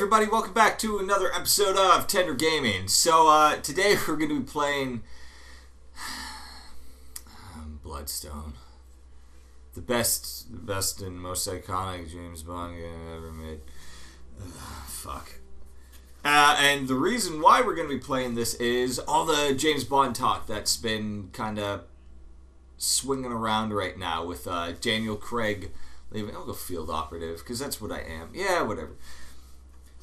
everybody, welcome back to another episode of Tender Gaming. So, today we're going to be playing Bloodstone. The best and most iconic James Bond game ever made. Fuck. And the reason why we're going to be playing this is all the James Bond talk that's been kind of swinging around right now with Daniel Craig leaving. I'll go field operative, because that's what I am. Yeah, whatever.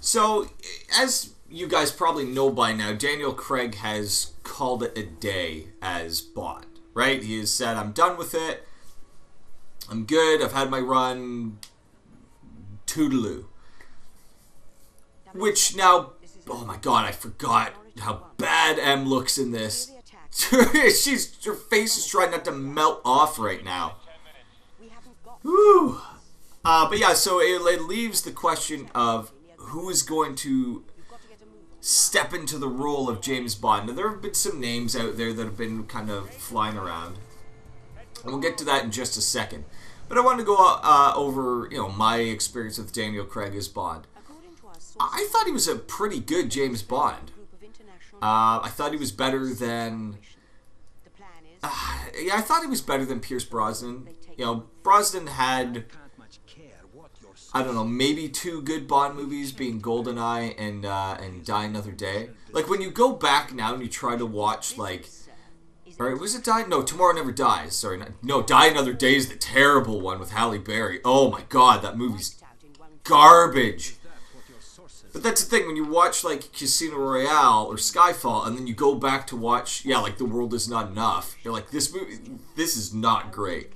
So, as you guys probably know by now, Daniel Craig has called it a day as Bond, right? He has said, I'm done with it. I'm good. I've had my run. Toodaloo. Which now, oh my god, I forgot how bad M looks in this. Her face is trying not to melt off right now. Whew. But yeah, so it leaves the question of who is going to step into the role of James Bond. Now, there have been some names out there that have been kind of flying around. And we'll get to that in just a second. But I wanted to go over, my experience with Daniel Craig as Bond. I thought he was a pretty good James Bond. I thought he was better than... yeah, I thought he was better than Pierce Brosnan. Brosnan had... I don't know, maybe 2 good Bond movies, being GoldenEye and Die Another Day. Like, when you go back now and you try to watch, like... Or was it Die? No, Tomorrow Never Dies. Sorry, no, Die Another Day is the terrible one with Halle Berry. Oh my god, that movie's garbage. But that's the thing, when you watch, like, Casino Royale or Skyfall, and then you go back to watch, like, The World Is Not Enough, you're like, this movie, this is not great.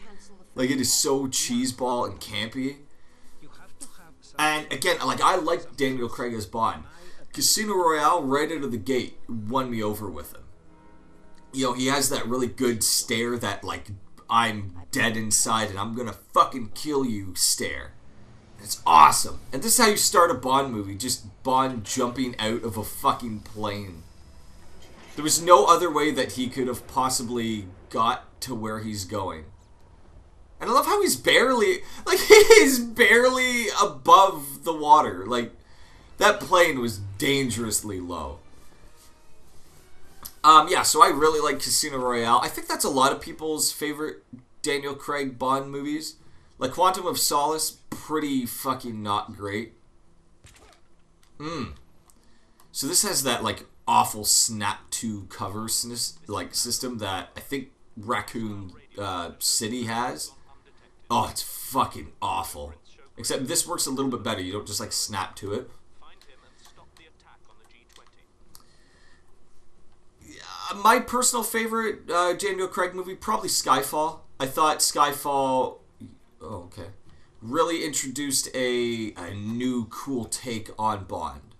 Like, it is so cheeseball and campy. And again, like, I like Daniel Craig as Bond. Casino Royale, right out of the gate, won me over with him. He has that really good stare, that, like, I'm dead inside and I'm gonna fucking kill you stare. It's awesome. And this is how you start a Bond movie, just Bond jumping out of a fucking plane. There was no other way that he could have possibly got to where he's going. And I love how he's barely above the water. Like, that plane was dangerously low. Yeah, so I really like Casino Royale. I think that's a lot of people's favorite Daniel Craig Bond movies. Like, Quantum of Solace, pretty fucking not great. So this has that, like, awful Snap 2 cover system that I think Raccoon City has. Oh, it's fucking awful. Except this works a little bit better. You don't just, like, snap to it. My personal favorite Daniel Craig movie, probably Skyfall. I thought Skyfall... Oh, okay. Really introduced a new cool take on Bond.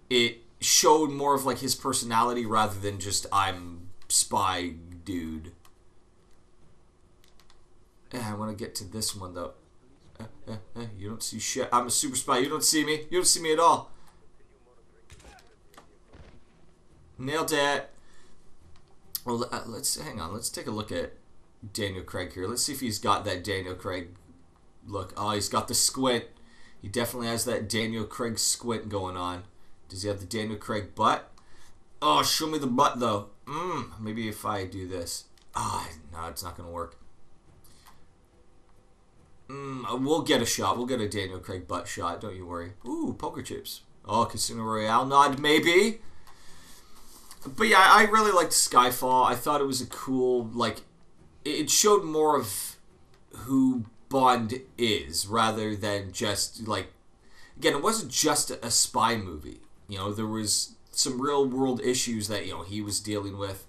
It showed more of, like, his personality rather than just, I'm spy dude. I want to get to this one, though. You don't see shit. I'm a super spy. You don't see me. You don't see me at all. Nailed it. Well, hang on. Let's take a look at Daniel Craig here. Let's see if he's got that Daniel Craig look. Oh, he's got the squint. He definitely has that Daniel Craig squint going on. Does he have the Daniel Craig butt? Oh, show me the butt, though. Maybe if I do this. No, it's not going to work. We'll get a shot. We'll get a Daniel Craig butt shot. Don't you worry. Ooh, poker chips. Oh, Casino Royale nod, maybe. But yeah, I really liked Skyfall. I thought it was a cool, like, it showed more of who Bond is rather than just, like, again, it wasn't just a spy movie. There was some real world issues that, he was dealing with.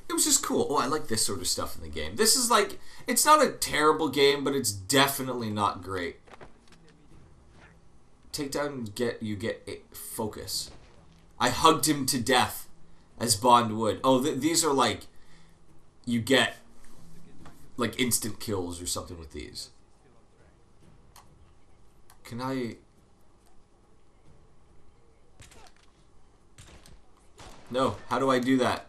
It was just cool. Oh, I like this sort of stuff in the game. This is like, it's not a terrible game, but it's definitely not great. Take down, you get focus. I hugged him to death, as Bond would. Oh, these are like, you get, like, instant kills or something with these. Can I... No, how do I do that?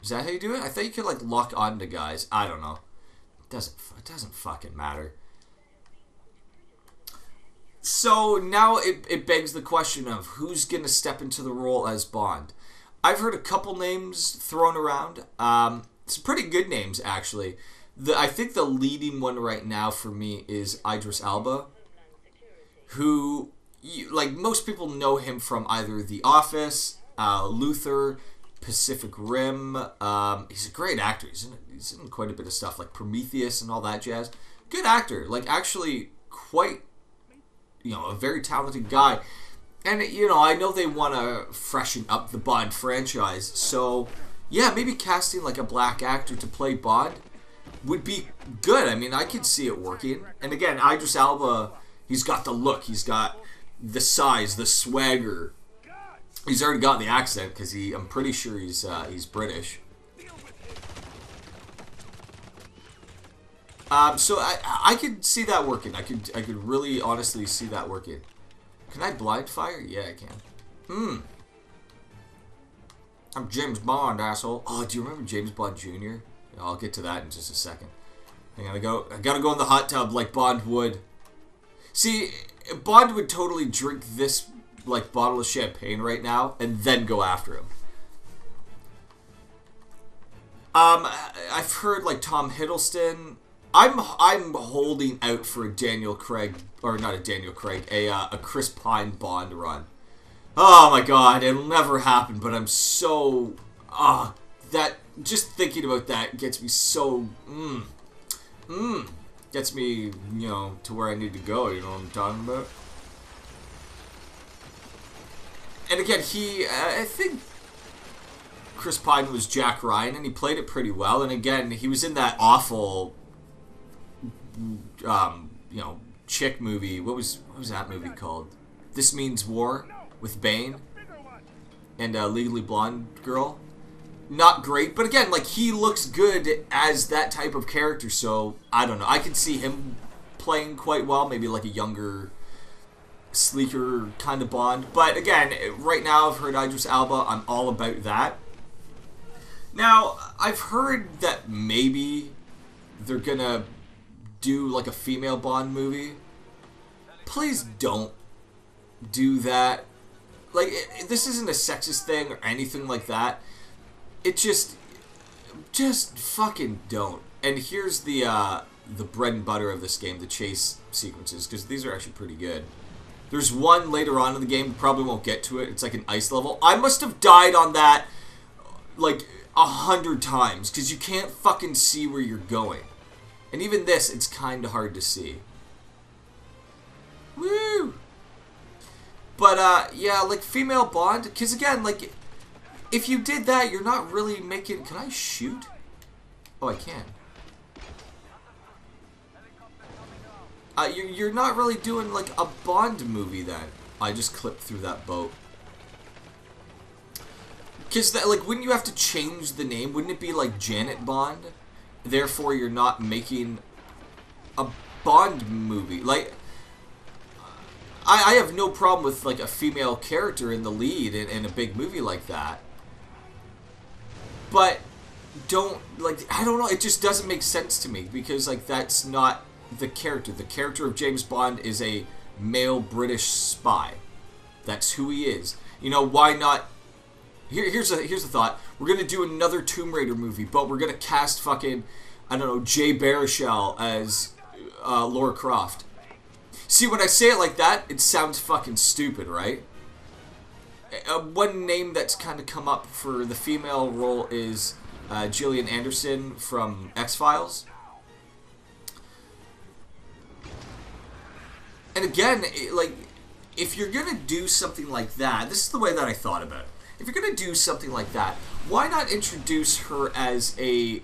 Is that how you do it? I thought you could, like, lock onto guys. I don't know. It doesn't fucking matter. So now it begs the question of who's going to step into the role as Bond. I've heard a couple names thrown around. Some pretty good names, actually. I think the leading one right now for me is Idris Elba, who, like, most people know him from either The Office, Luther, Pacific Rim. He's a great actor. He's in quite a bit of stuff, like Prometheus and all that jazz. Good actor. Like, actually quite, a very talented guy. And, I know they want to freshen up the Bond franchise. So, yeah, maybe casting, like, a black actor to play Bond would be good. I mean, I could see it working. And, again, Idris Elba, he's got the look. He's got the size, the swagger. He's already got the accent, because I'm pretty sure he's British. So I could see that working. I could really honestly see that working. Can I blind fire? Yeah, I can. I'm James Bond, asshole. Oh, do you remember James Bond Jr.? I'll get to that in just a second. I gotta go in the hot tub like Bond would. See, Bond would totally drink this, like, bottle of champagne right now and then go after him. I've heard, like, Tom Hiddleston. I'm holding out for a Daniel Craig, or not a Daniel Craig, a Chris Pine Bond run. Oh my god, it'll never happen, but I'm so, that, just thinking about that gets me so, gets me, to where I need to go, you know what I'm talking about? And again, I think Chris Pine was Jack Ryan, and he played it pretty well, and again, he was in that awful, chick movie. What was that movie called? This Means War with Bane and Legally Blonde girl. Not great, but again, like, he looks good as that type of character, so I don't know. I could see him playing quite well, maybe like a younger, sleeker kind of Bond. But again, right now I've heard Idris Elba. I'm all about that. Now, I've heard that maybe they're gonna do like a female Bond movie. Please don't do that. Like, this isn't a sexist thing or anything like that. It just fucking don't. And here's the bread and butter of this game, the chase sequences, because these are actually pretty good. There's one later on in the game, probably won't get to it. It's like an ice level. I must have died on that like 100 times, because you can't fucking see where you're going. And even this, it's kind of hard to see. Woo! But, yeah, like, female Bond, because again, like, if you did that, you're not really making... Can I shoot? Oh, I can. You're not really doing, like, a Bond movie then. I just clipped through that boat. Because, like, wouldn't you have to change the name? Wouldn't it be, like, Janet Bond? Therefore, you're not making a Bond movie. Like, I have no problem with, like, a female character in the lead in a big movie like that. But don't, like, I don't know, it just doesn't make sense to me, because, like, that's not the character. The character of James Bond is a male British spy. That's who he is. You know, why not? Here's a thought. We're gonna do another Tomb Raider movie, but we're gonna cast fucking, I don't know, Jay Baruchel as Lara Croft. See, when I say it like that, it sounds fucking stupid, right? One name that's kind of come up for the female role is Gillian Anderson from X-Files. And again, like, if you're gonna do something like that, this is the way that I thought about it. If you're gonna do something like that, why not introduce her as a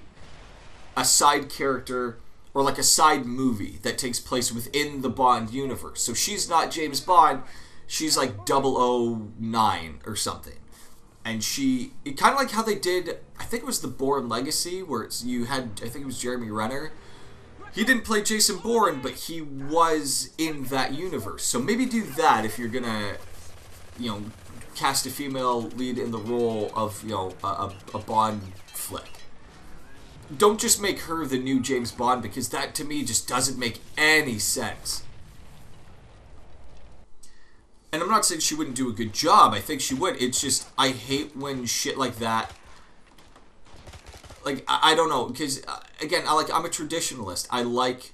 side character, or like a side movie that takes place within the Bond universe? So she's not James Bond, she's like 009 or something. And it kind of like how they did, I think it was the Bourne Legacy, where you had, I think it was Jeremy Renner. He didn't play Jason Bourne, but he was in that universe. So maybe do that if you're gonna, cast a female lead in the role of, a Bond flick. Don't just make her the new James Bond, because that to me just doesn't make any sense. not saying she wouldn't do a good job. I think she would. It's just, I hate when shit like that... Like, I don't know, because, again, I'm a traditionalist. I like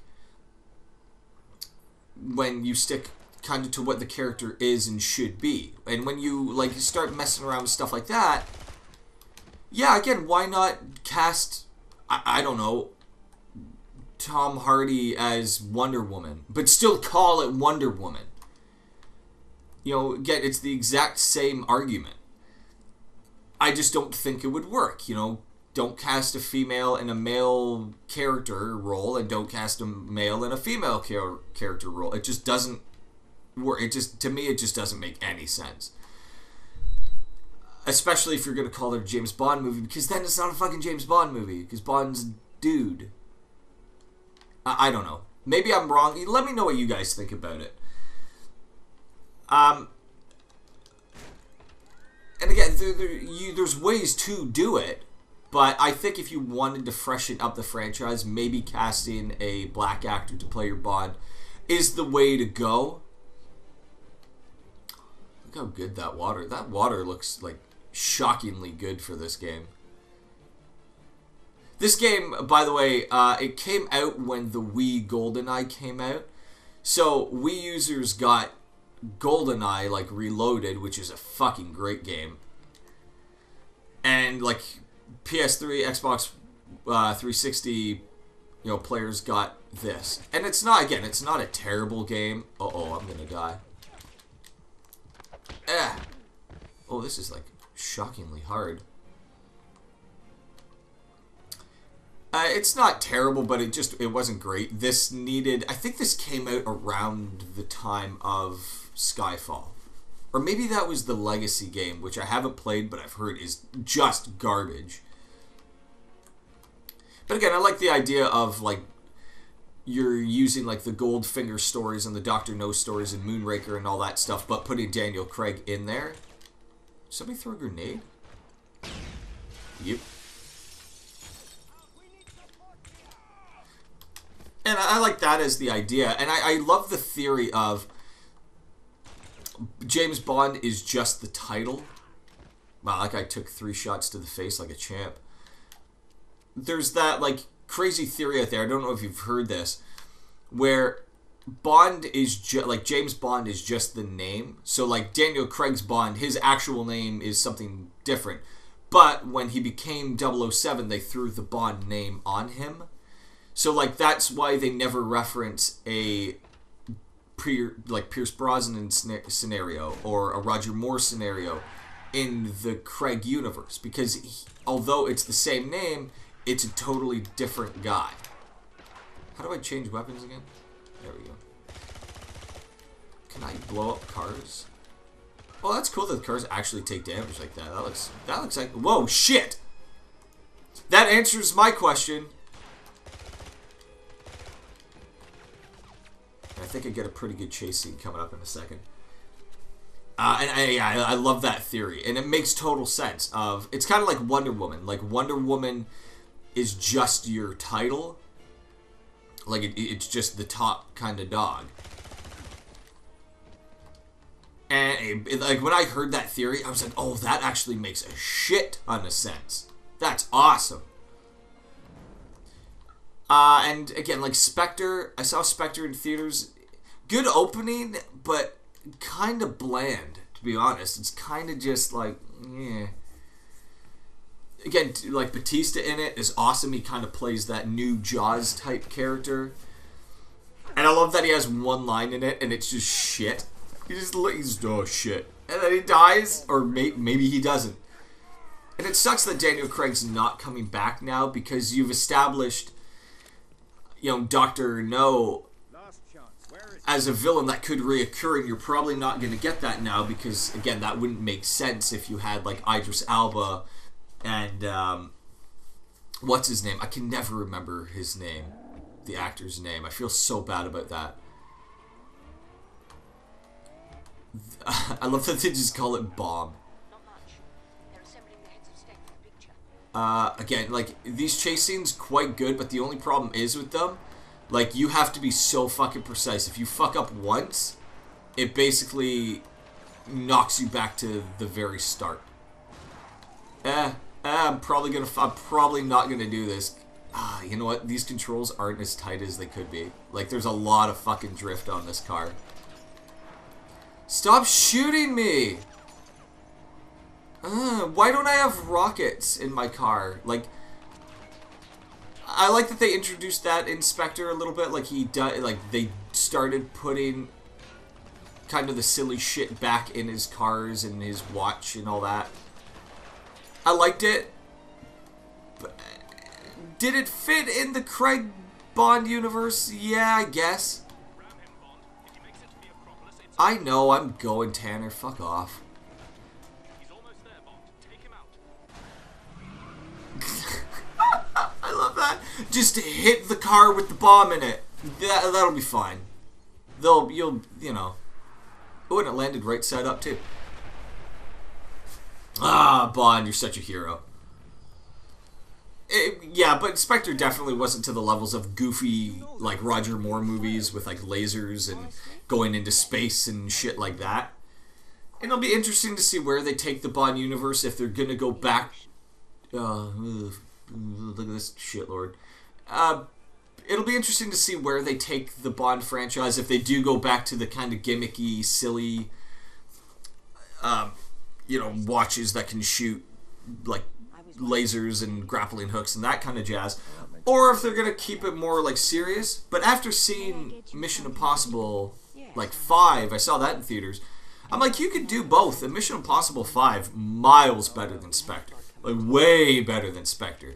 when you stick kind of to what the character is and should be. And when you, like, start messing around with stuff like that, yeah, again, why not cast, I don't know, Tom Hardy as Wonder Woman, but still call it Wonder Woman? You know, again, it's the exact same argument. I just don't think it would work, you know? Don't cast a female in a male character role, and don't cast a male in a female character role. It just doesn't work. It just, to me, it just doesn't make any sense. Especially if you're going to call it a James Bond movie, because then it's not a fucking James Bond movie, because Bond's a dude. I don't know. Maybe I'm wrong. Let me know what you guys think about it. And again, there's ways to do it, but I think if you wanted to freshen up the franchise, maybe casting a black actor to play your Bond is the way to go. Look how good that water looks like shockingly good for this game. This game, by the way, it came out when the Wii GoldenEye came out. So Wii users got GoldenEye like reloaded, which is a fucking great game. And like PS3, Xbox 360, you know, players got this. And it's not, again, it's not a terrible game. Uh-oh, I'm gonna die. Oh, this is like shockingly hard. It's not terrible, but it wasn't great. This needed, I think this came out around the time of Skyfall. Or maybe that was the Legacy game, which I haven't played, but I've heard is just garbage. But again, I like the idea of, like, you're using, like, the Goldfinger stories and the Dr. No stories and Moonraker and all that stuff, but putting Daniel Craig in there. Somebody throw a grenade? Yep. And I like that as the idea. And I love the theory of James Bond is just the title. Wow, that guy took 3 shots to the face like a champ. There's that, like, crazy theory out there, I don't know if you've heard this, where Bond is like, James Bond is just the name. So, like, Daniel Craig's Bond, his actual name is something different. But when he became 007, they threw the Bond name on him. So, like, that's why they never reference a Pierce Brosnan scenario or a Roger Moore scenario in the Craig universe. Because although it's the same name, it's a totally different guy. How do I change weapons again? There we go. Can I blow up cars? Oh, that's cool that the cars actually take damage like that. That looks like... Whoa, shit! That answers my question. I think I get a pretty good chase scene coming up in a second. And I love that theory. And it makes total sense. It's kind of like Wonder Woman. Like, Wonder Woman is just your title. Like, it's just the top kind of dog. And, like, when I heard that theory, I was like, oh, that actually makes a shit ton of sense. That's awesome. And, again, like, Spectre, I saw Spectre in theaters. Good opening, but kind of bland, to be honest. It's kind of just, like, yeah. Again, like, Batista in it is awesome. He kind of plays that new Jaws-type character. And I love that he has one line in it, and it's just shit. He's oh, shit. And then he dies, or maybe he doesn't. And it sucks that Daniel Craig's not coming back now, because you've established, you know, Dr. No as a villain that could reoccur, and you're probably not going to get that now, because, again, that wouldn't make sense if you had, like, Idris Elba and, what's his name? I can never remember his name, the actor's name. I feel so bad about that. I love that they just call it Bomb. Again, like, these chase scenes quite good, but the only problem is with them, like, you have to be so fucking precise. If you fuck up once, it basically knocks you back to the very start. I'm probably not gonna do this. You know what? These controls aren't as tight as they could be. Like, there's a lot of fucking drift on this car. Stop shooting me! Why don't I have rockets in my car? Like, I like that they introduced that in Spectre a little bit. Like, they started putting kind of the silly shit back in his cars and his watch and all that. I liked it. But did it fit in the Craig Bond universe? Yeah, I guess. I know, I'm going, Tanner. Fuck off. I love that. Just hit the car with the bomb in it. That'll be fine. You know. Oh, and it landed right side up, too. Bond, you're such a hero. Yeah, but Spectre definitely wasn't to the levels of goofy, like, Roger Moore movies with, like, lasers and going into space and shit like that. And it'll be interesting to see where they take the Bond universe, if they're gonna go back... look at this shitlord. It'll be interesting to see where they take the Bond franchise, if they do go back to the kind of gimmicky, silly, you know, watches that can shoot, like, lasers and grappling hooks and that kind of jazz, or if they're gonna keep it more like serious. But after seeing Mission Impossible like 5, I saw that in theaters, I'm like, you could do both. And Mission Impossible 5 miles better than Spectre, like way better than Spectre.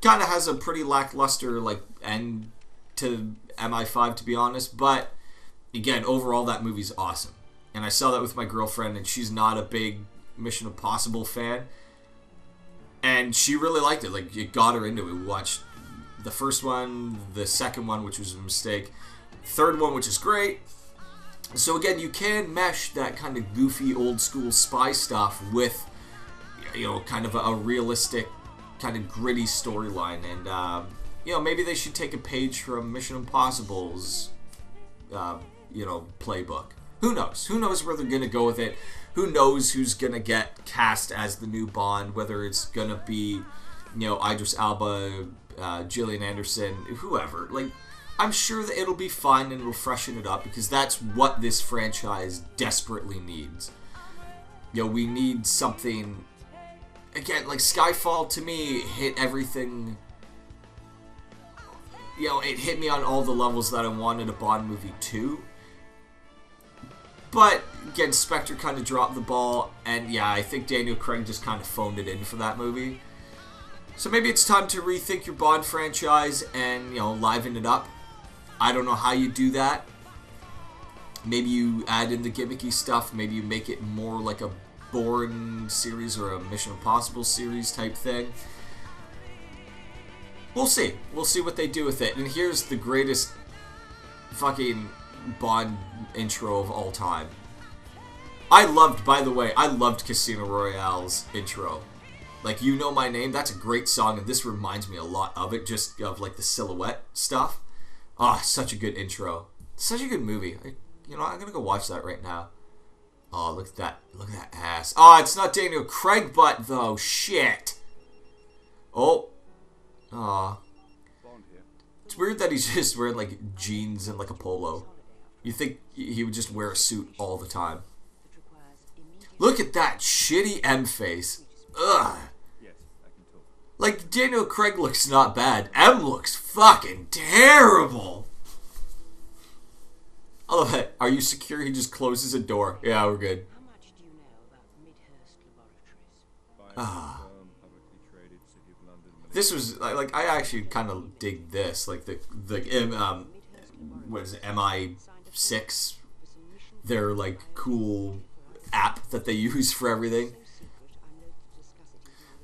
Kind of has a pretty lackluster like end to MI5, to be honest, but again, overall that movie's awesome. And I saw that with my girlfriend, and she's not a big Mission Impossible fan. And she really liked it. Like, it got her into it. We watched the first one, the second one, which was a mistake, third one, which is great. So again, you can mesh that kind of goofy, old-school spy stuff with, you know, kind of a realistic, kind of gritty storyline. And, you know, maybe they should take a page from Mission Impossible's, you know, playbook. Who knows? Who knows where they're going to go with it? Who knows who's going to get cast as the new Bond, whether it's going to be, you know, Idris Elba, Gillian Anderson, whoever. Like, I'm sure that it'll be fine and it'll freshen it up, because that's what this franchise desperately needs. You know, we need something, again, like Skyfall to me hit everything, you know, it hit me on all the levels that I wanted a Bond movie to. But, again, Spectre kind of dropped the ball, and yeah, I think Daniel Craig just kind of phoned it in for that movie. So maybe it's time to rethink your Bond franchise and, you know, liven it up. I don't know how you do that. Maybe you add in the gimmicky stuff, maybe you make it more like a Bourne series or a Mission Impossible series type thing. We'll see. We'll see what they do with it. And here's the greatest fucking Bond intro of all time. By the way, I loved Casino Royale's intro. Like, You Know My Name, that's a great song, and this reminds me a lot of it, just of, like, the silhouette stuff. Ah, such a good intro. Such a good movie. You know, I'm gonna go watch that right now. Oh, look at that. Look at that ass. Oh, it's not Daniel Craig butt, though. Shit. Oh. Aw. It's weird that he's just wearing, like, jeans and, like, a polo. You think he would just wear a suit all the time. Look at that shitty M face. Ugh. Like, Daniel Craig looks not bad. M looks fucking terrible. I love it. Are you secure? He just closes a door. Yeah, we're good. Ah. This was, like, I actually kind of dig this. Like, what is it, MI6? Their, like, cool app that they use for everything.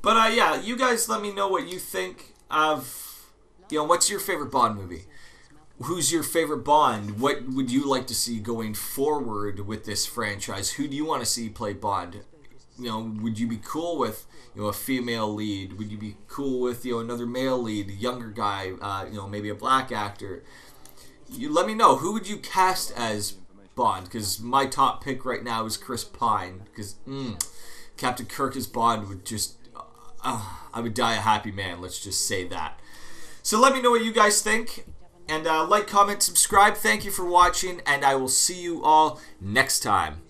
But, yeah, you guys let me know what you think of, you know, what's your favorite Bond movie? Who's your favorite Bond? What would you like to see going forward with this franchise? Who do you want to see play Bond? You know, would you be cool with, you know, a female lead? Would you be cool with, you know, another male lead, a younger guy, you know, maybe a black actor? You let me know. Who would you cast as Bond, because my top pick right now is Chris Pine, because Captain Kirk as Bond would just, I would die a happy man, let's just say that. So let me know what you guys think, and like, comment, subscribe. Thank you for watching, and I will see you all next time.